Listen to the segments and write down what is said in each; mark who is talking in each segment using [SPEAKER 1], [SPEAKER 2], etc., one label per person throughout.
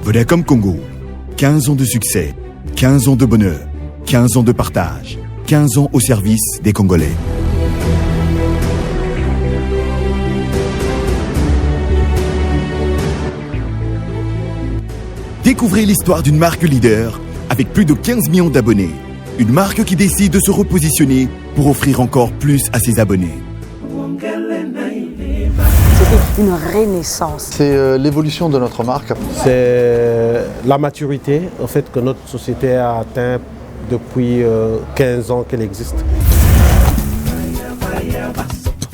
[SPEAKER 1] Vodacom Congo, 15 ans de succès, 15 ans de bonheur, 15 ans de partage, 15 ans au service des Congolais. Découvrez l'histoire d'une marque leader avec plus de 15 millions d'abonnés. Une marque qui décide de se repositionner pour offrir encore plus à ses abonnés.
[SPEAKER 2] C'était une renaissance.
[SPEAKER 3] C'est l'évolution de notre marque.
[SPEAKER 4] C'est la maturité en fait, que notre société a atteint depuis 15 ans qu'elle existe.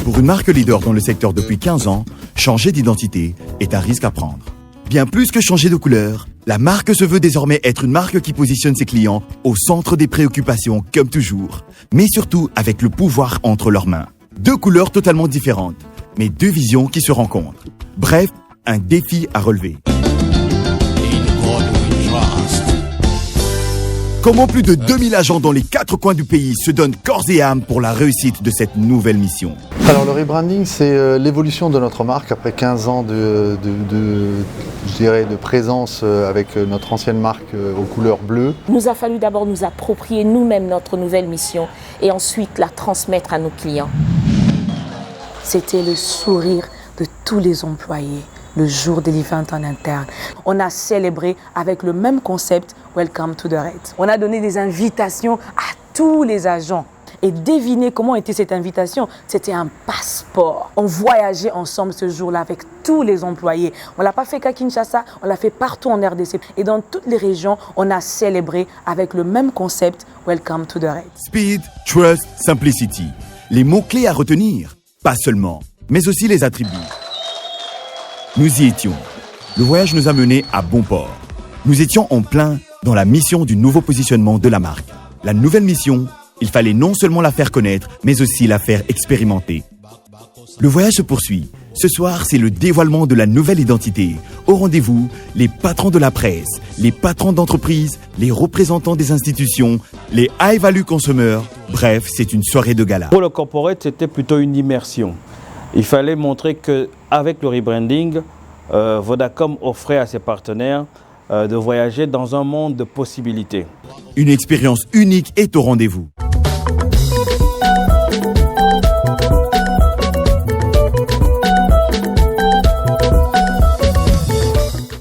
[SPEAKER 1] Pour une marque leader dans le secteur depuis 15 ans, changer d'identité est un risque à prendre. Bien plus que changer de couleur, la marque se veut désormais être une marque qui positionne ses clients au centre des préoccupations comme toujours, mais surtout avec le pouvoir entre leurs mains. Deux couleurs totalement différentes, mais deux visions qui se rencontrent. Bref, un défi à relever. Comment plus de 2000 agents dans les 4 coins du pays se donnent corps et âme pour la réussite de cette nouvelle mission?
[SPEAKER 3] Alors le rebranding, c'est l'évolution de notre marque après 15 ans de présence avec notre ancienne marque aux couleurs bleues.
[SPEAKER 2] Il nous a fallu d'abord nous approprier nous-mêmes notre nouvelle mission et ensuite la transmettre à nos clients. C'était le sourire de tous les employés le jour de l'event en interne. On a célébré avec le même concept Welcome to the Red. On a donné des invitations à tous les agents. Et devinez comment était cette invitation. C'était un passeport. On voyageait ensemble ce jour-là avec tous les employés. On ne l'a pas fait qu'à Kinshasa, on l'a fait partout en RDC. Et dans toutes les régions, on a célébré avec le même concept Welcome to the Red.
[SPEAKER 1] Speed, Trust, Simplicity. Les mots-clés à retenir. Pas seulement, mais aussi les attributs. Nous y étions. Le voyage nous a menés à bon port. Nous étions en plein dans la mission du nouveau positionnement de la marque. La nouvelle mission, il fallait non seulement la faire connaître, mais aussi la faire expérimenter. Le voyage se poursuit. Ce soir, c'est le dévoilement de la nouvelle identité. Au rendez-vous, les patrons de la presse, les patrons d'entreprise, les représentants des institutions, les high-value consommateurs. Bref, c'est une soirée de gala.
[SPEAKER 5] Pour le corporate, c'était plutôt une immersion. Il fallait montrer qu'avec le rebranding, Vodacom offrait à ses partenaires de voyager dans un monde de possibilités.
[SPEAKER 1] Une expérience unique est au rendez-vous.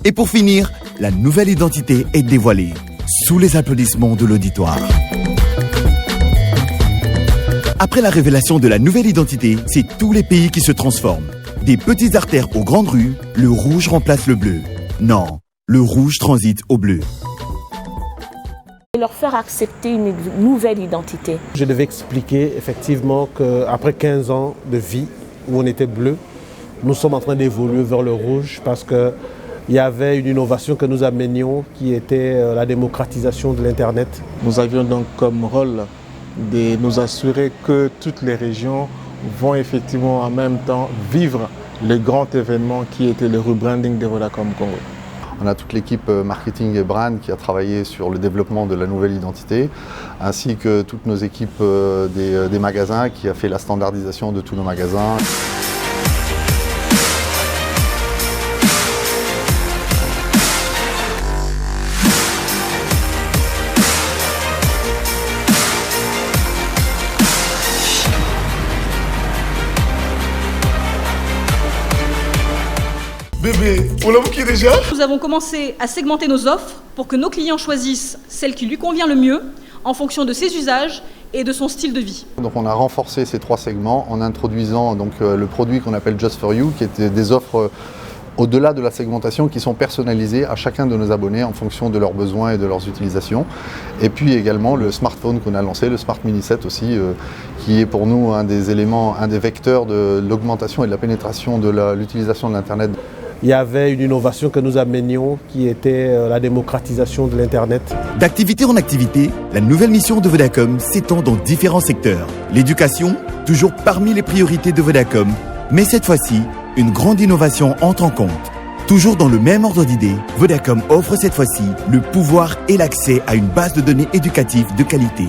[SPEAKER 1] Et pour finir, la nouvelle identité est dévoilée, sous les applaudissements de l'auditoire. Après la révélation de la nouvelle identité, c'est tous les pays qui se transforment. Des petites artères aux grandes rues, le rouge remplace le bleu. Non, le rouge transite au bleu.
[SPEAKER 2] Et leur faire accepter une nouvelle identité.
[SPEAKER 4] Je devais expliquer effectivement qu'après 15 ans de vie où on était bleu, nous sommes en train d'évoluer vers le rouge parce qu'il y avait une innovation que nous amenions qui était la démocratisation de l'Internet.
[SPEAKER 6] Nous avions donc comme rôle de nous assurer que toutes les régions vont effectivement en même temps vivre le grand événement qui était le rebranding de Vodacom Congo.
[SPEAKER 3] On a toute l'équipe marketing et brand qui a travaillé sur le développement de la nouvelle identité, ainsi que toutes nos équipes des magasins qui a fait la standardisation de tous nos magasins.
[SPEAKER 7] Bébé, on l'a booké déjà?
[SPEAKER 8] Nous avons commencé à segmenter nos offres pour que nos clients choisissent celle qui lui convient le mieux en fonction de ses usages et de son style de vie.
[SPEAKER 3] Donc on a renforcé ces 3 segments en introduisant donc, le produit qu'on appelle Just for You, qui était des offres au-delà de la segmentation qui sont personnalisées à chacun de nos abonnés en fonction de leurs besoins et de leurs utilisations. Et puis également le smartphone qu'on a lancé, le Smart Mini 7 aussi, qui est pour nous un des éléments, un des vecteurs de l'augmentation et de la pénétration de l'utilisation de l'Internet.
[SPEAKER 4] Il y avait une innovation que nous amenions qui était la démocratisation de l'Internet.
[SPEAKER 1] D'activité en activité, la nouvelle mission de Vodacom s'étend dans différents secteurs. L'éducation, toujours parmi les priorités de Vodacom, mais cette fois-ci, une grande innovation entre en compte. Toujours dans le même ordre d'idée, Vodacom offre cette fois-ci le pouvoir et l'accès à une base de données éducatives de qualité.